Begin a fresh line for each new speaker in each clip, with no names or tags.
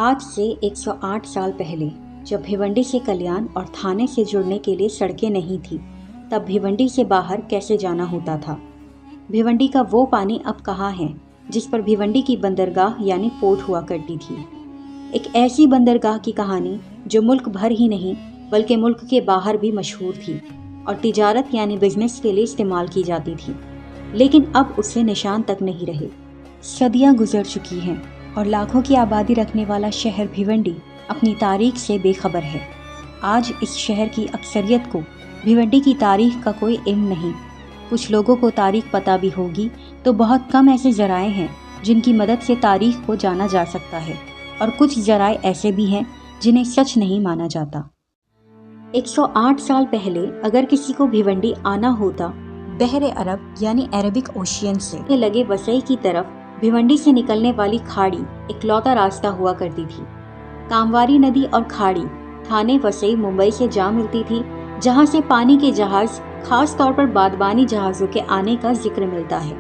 आज से 108 साल पहले जब भिवंडी से कल्याण और थाने से जुड़ने के लिए सड़कें नहीं थी, तब भिवंडी से बाहर कैसे जाना होता था। भिवंडी का वो पानी अब कहाँ है जिस पर भिवंडी की बंदरगाह यानी पोर्ट हुआ करती थी। एक ऐसी बंदरगाह की कहानी जो मुल्क भर ही नहीं बल्कि मुल्क के बाहर भी मशहूर थी और तिजारत यानी बिजनेस के लिए इस्तेमाल की जाती थी, लेकिन अब उससे निशान तक नहीं रहे। सदियां गुजर चुकी हैं और लाखों की आबादी रखने वाला शहर भिवंडी अपनी तारीख से बेखबर है। आज इस शहर की अक्सरियत को भिवंडी की तारीख का कोई इल्म नहीं। कुछ लोगों को तारीख पता भी होगी तो बहुत कम ऐसे जराए हैं जिनकी मदद से तारीख को जाना जा सकता है, और कुछ जराए ऐसे भी हैं जिन्हें सच नहीं माना जाता। 108 साल पहले अगर किसी को भिवंडी आना होता, बहरे अरब यानी अरबिक ओशियन से लगे वसई की तरफ भिवंडी से निकलने वाली खाड़ी इकलौता रास्ता हुआ करती थी। कामवारी नदी और खाड़ी थाने वसई मुंबई से जा मिलती थी, जहां से पानी के जहाज खास तौर पर बादबानी जहाजों के आने का जिक्र मिलता है।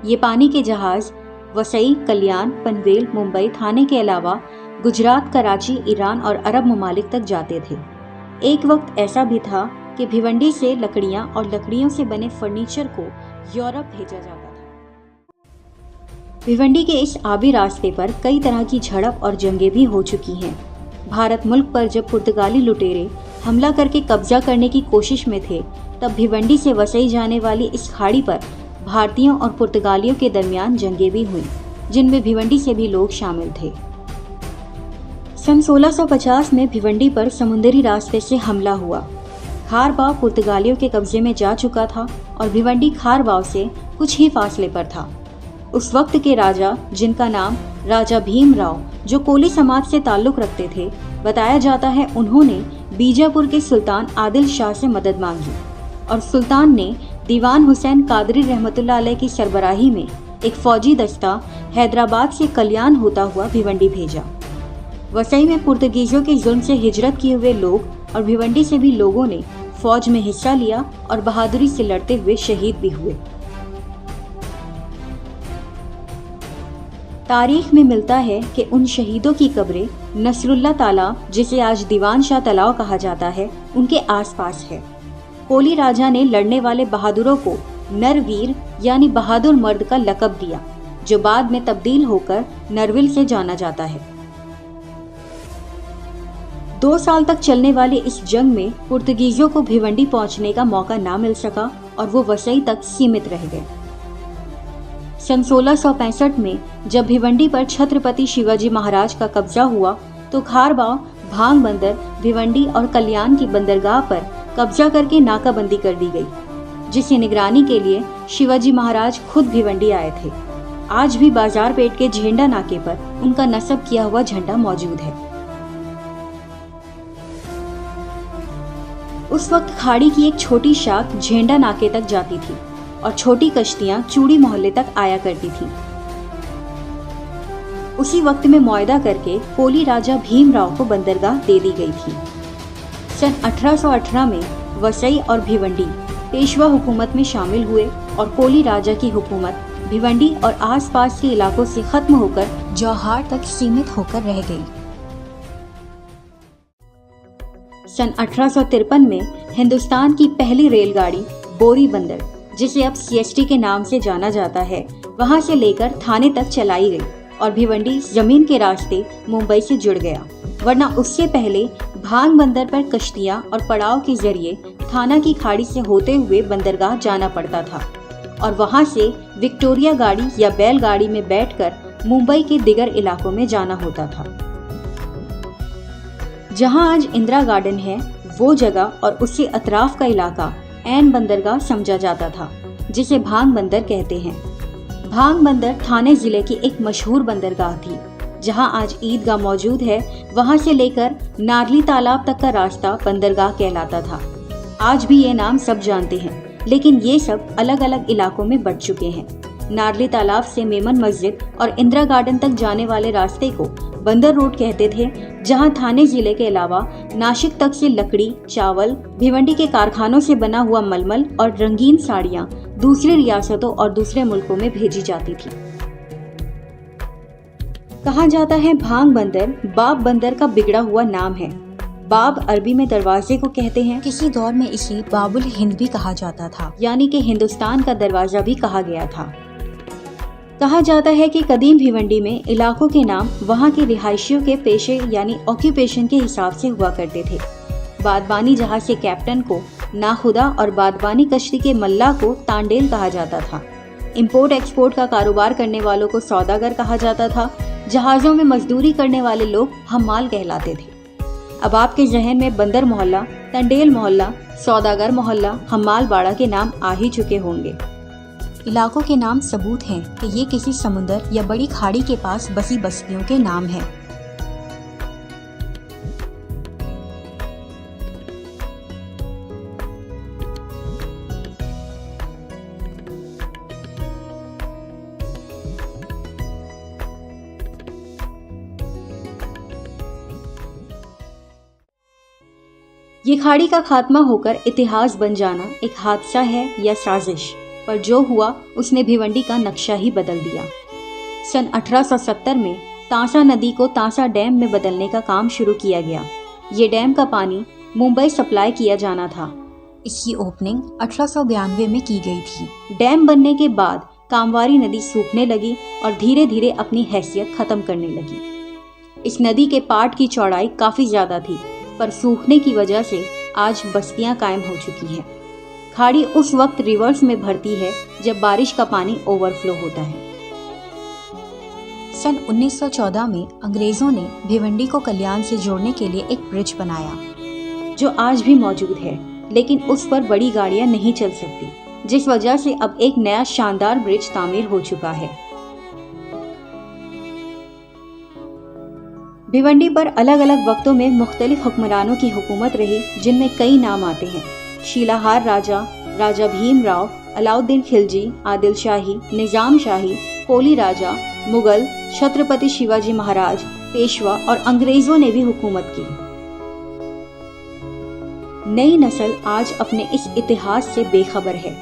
ये पानी के जहाज वसई, कल्याण, पनवेल, मुंबई, थाने के अलावा गुजरात, कराची, ईरान और अरब ममालिक तक जाते थे। एक वक्त ऐसा भी था कि भिवंडी से लकड़ियां और लकड़ियों से बने फर्नीचर को यूरोप भेजा जाता था। भिवंडी के इस आबी रास्ते पर कई तरह की झड़प और जंगें भी हो चुकी हैं। भारत मुल्क पर जब पुर्तगाली लुटेरे हमला करके कब्जा करने की कोशिश में थे, तब भिवंडी से वसई जाने वाली इस खाड़ी पर भारतीयों और पुर्तगालियों के दरमियान जंगें भी हुईं, जिनमें भिवंडी से भी लोग शामिल थे। सन 1650 में भिवंडी पर समुद्री रास्ते से हमला हुआ। खारबाव पुर्तगालियों के कब्जे में जा चुका था और भिवंडी खारबाव से कुछ ही फासले पर था। उस वक्त के राजा, जिनका नाम राजा भीमराव, जो कोली समाज से ताल्लुक रखते थे, बताया जाता है उन्होंने बीजापुर के सुल्तान आदिल शाह से मदद मांगी और सुल्तान ने दीवान हुसैन कादरी रहमतुल्लाह अलैह की सरबराही में एक फौजी दस्ता हैदराबाद से कल्याण होता हुआ भिवंडी भेजा। वसई में पुर्तगीजों के जुल्म से हिजरत किए हुए लोग और भिवंडी से भी लोगों ने फौज में हिस्सा लिया और बहादुरी से लड़ते हुए शहीद भी हुए। तारीख में मिलता है कि उन शहीदों की कब्रें नसरुल्ला तालाब, जिसे आज दीवान शाह तालाब कहा जाता है, उनके आसपास है। कोली राजा ने लड़ने वाले बहादुरों को नरवीर यानी बहादुर मर्द का लक़ब दिया, जो बाद में तब्दील होकर नरविल से जाना जाता है। 2 साल तक चलने वाली इस जंग में पुर्तगीजों को भिवंडी पहुंचने का मौका ना मिल सका और वो वसई तक सीमित रह गए। सन 1665 में जब भिवंडी पर छत्रपति शिवाजी महाराज का कब्जा हुआ, तो खारबाव, भांग बंदर, भिवंडी और कल्याण की बंदरगाह पर कब्जा करके नाकाबंदी कर दी गई, जिसकी निगरानी के लिए शिवाजी महाराज खुद भिवंडी आए थे। आज भी बाजार पेट के झेंडा नाके पर उनका नस्ब किया हुआ झंडा मौजूद है। उस वक्त खाड़ी की एक छोटी शाख झेंडा नाके तक जाती थी और छोटी कश्तियां चूड़ी मोहल्ले तक आया करती थीं। उसी वक्त में मुआहदा करके कोली राजा भीमराव को बंदरगाह दे दी गई थी। सन 1818 में वसई और भिवंडी पेशवा हुकूमत में शामिल हुए और कोली राजा की हुकूमत भिवंडी और आसपास के इलाकों से खत्म होकर जौहार तक सीमित होकर रह गई। सन 1853 में हिंदुस्तान की पहली रेलगाड़ी बोरी बंदर, जिसे अब CST के नाम से जाना जाता है, वहां से लेकर थाने तक चलाई गई और भिवंडी जमीन के रास्ते मुंबई से जुड़ गया, वरना उससे पहले भांग बंदर पर कश्तियां और पड़ाव के जरिए थाना की खाड़ी से होते हुए बंदरगाह जाना पड़ता था और वहां से विक्टोरिया गाड़ी या बैलगाड़ी में बैठकर मुंबई के दिगर इलाकों में जाना होता था। जहां आज इंदिरा गार्डन है, वो जगह और उसके अतराफ का इलाका ऐन बंदरगाह समझा जाता था, जिसे भांग बंदर कहते हैं। भांग बंदर थाने जिले की एक मशहूर बंदरगाह थी, जहां आज ईदगाह मौजूद है। वहां से लेकर नारली तालाब तक का रास्ता बंदरगाह कहलाता था। आज भी ये नाम सब जानते हैं, लेकिन ये सब अलग अलग इलाकों में बंट चुके हैं। नारली तालाब से मेमन मस्जिद और इंदिरा गार्डन तक जाने वाले रास्ते को बंदर रोड कहते थे, जहां थाने जिले के अलावा नासिक तक से लकड़ी, चावल, भिवंडी के कारखानों से बना हुआ मलमल और रंगीन साड़ियां दूसरी रियासतों और दूसरे मुल्कों में भेजी जाती थी। कहा जाता है भांग बंदर बाब बंदर का बिगड़ा हुआ नाम है। बाब अरबी में दरवाजे को कहते हैं। किसी दौर में इसे बाबुल हिंद भी कहा जाता था, यानी कि हिंदुस्तान का दरवाजा भी कहा गया था। कहा जाता है कि कदीम भिवंडी में इलाकों के नाम वहाँ के रिहायशियों के पेशे यानी ऑक्यूपेशन के हिसाब से हुआ करते थे। बादबानी जहाज के कैप्टन को नाखुदा और बादबानी कश्ती के मल्लाह को तांडेल कहा जाता था। इंपोर्ट एक्सपोर्ट का कारोबार करने वालों को सौदागर कहा जाता था। जहाज़ों में मजदूरी करने वाले लोग हम्माल कहलाते थे। अब आपके जहन में बंदर मोहल्ला, तंडेल मोहल्ला, सौदागर मोहल्ला, हम्माल बाड़ा के नाम आ ही चुके होंगे। इलाकों के नाम सबूत हैं कि ये किसी समुंदर या बड़ी खाड़ी के पास बसी बस्तियों के नाम हैं। ये खाड़ी का खात्मा होकर इतिहास बन जाना एक हादसा है या साजिश, पर जो हुआ उसने भिवंडी का नक्शा ही बदल दिया। सन 1870 में तांसा नदी को तांसा डैम में बदलने का काम शुरू किया गया। ये डैम का पानी मुंबई सप्लाई किया जाना था। इसकी ओपनिंग 1892 में की गई थी। डैम बनने के बाद कामवारी नदी सूखने लगी और धीरे धीरे अपनी हैसियत खत्म करने लगी। इस नदी के पाट की चौड़ाई काफी ज्यादा थी, पर सूखने की वजह से आज बस्तियां कायम हो चुकी हैं। खाड़ी उस वक्त रिवर्स में भरती है जब बारिश का पानी ओवरफ्लो होता है। सन 1914 में अंग्रेजों ने भिवंडी को कल्याण से जोड़ने के लिए एक ब्रिज बनाया, जो आज भी मौजूद है, लेकिन उस पर बड़ी गाड़ियां नहीं चल सकती, जिस वजह से अब एक नया शानदार ब्रिज तामीर हो चुका है। भिवंडी पर अलग अलग वक्तों में मुख्तलिफ हुक्मरानों की हुकूमत रही, जिनमें कई नाम आते हैं। शीलाहार राजा, राजा भीमराव, अलाउद्दीन खिलजी, आदिल शाही, निजाम शाही, कोली राजा, मुगल, छत्रपति शिवाजी महाराज, पेशवा और अंग्रेजों ने भी हुकूमत की। नई नस्ल आज अपने इस इतिहास से बेखबर है।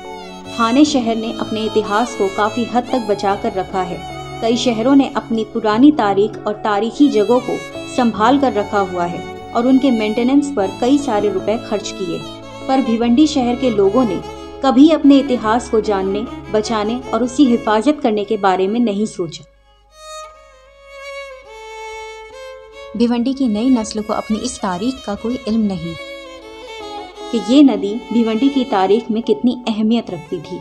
थाने शहर ने अपने इतिहास को काफी हद तक बचा कर रखा है। कई शहरों ने अपनी पुरानी तारीख और तारीखी जगहों को संभाल कर रखा हुआ है और उनके मेंटेनेंस पर कई सारे रुपए खर्च किए, पर भिवंडी शहर के लोगों ने कभी अपने इतिहास को जानने, बचाने और उसकी हिफाजत करने के बारे में नहीं सोचा। भिवंडी की नई नस्ल को अपनी इस तारीख का कोई इल्म नहीं कि ये नदी भिवंडी की तारीख में कितनी अहमियत रखती थी।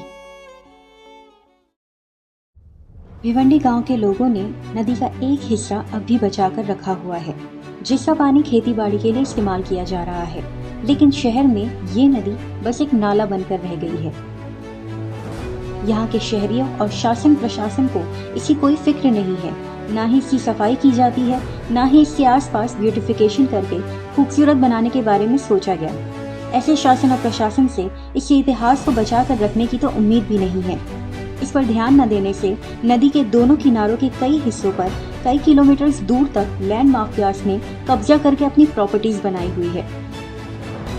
भिवंडी गांव के लोगों ने नदी का एक हिस्सा अब भी बचा कर रखा हुआ है, जिसका पानी खेती बाड़ी के लिए इस्तेमाल किया जा रहा है, लेकिन शहर में ये नदी बस एक नाला बनकर रह गई है। यहाँ के शहरियों और शासन प्रशासन को इसकी कोई फिक्र नहीं है। ना ही इसकी सफाई की जाती है, ना ही इसके आसपास ब्यूटिफिकेशन करके खूबसूरत बनाने के बारे में सोचा गया। ऐसे शासन और प्रशासन से इसके इतिहास को बचा कर रखने की तो उम्मीद भी नहीं है। इस पर ध्यान न देने से नदी के दोनों किनारों के कई हिस्सों पर कई किलोमीटर दूर तक लैंड माफियाज ने कब्जा करके अपनी प्रॉपर्टीज बनाई हुई है।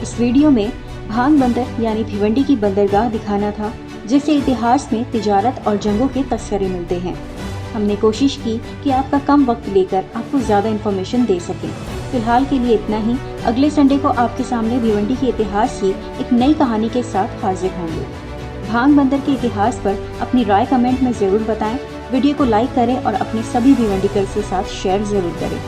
इस वीडियो में भांग बंदर यानी भिवंडी की बंदरगाह दिखाना था, जिससे इतिहास में तिजारत और जंगों के तस्करे मिलते हैं। हमने कोशिश की कि आपका कम वक्त लेकर आपको ज़्यादा इन्फॉर्मेशन दे सकें। फिलहाल के लिए इतना ही। अगले संडे को आपके सामने भिवंडी के इतिहास की एक नई कहानी के साथ हाजिर होंगे। भांग बंदर के इतिहास पर अपनी राय कमेंट में ज़रूर बताएं। वीडियो को लाइक करें और अपने सभी भिवंडीकर्स के साथ शेयर ज़रूर करें।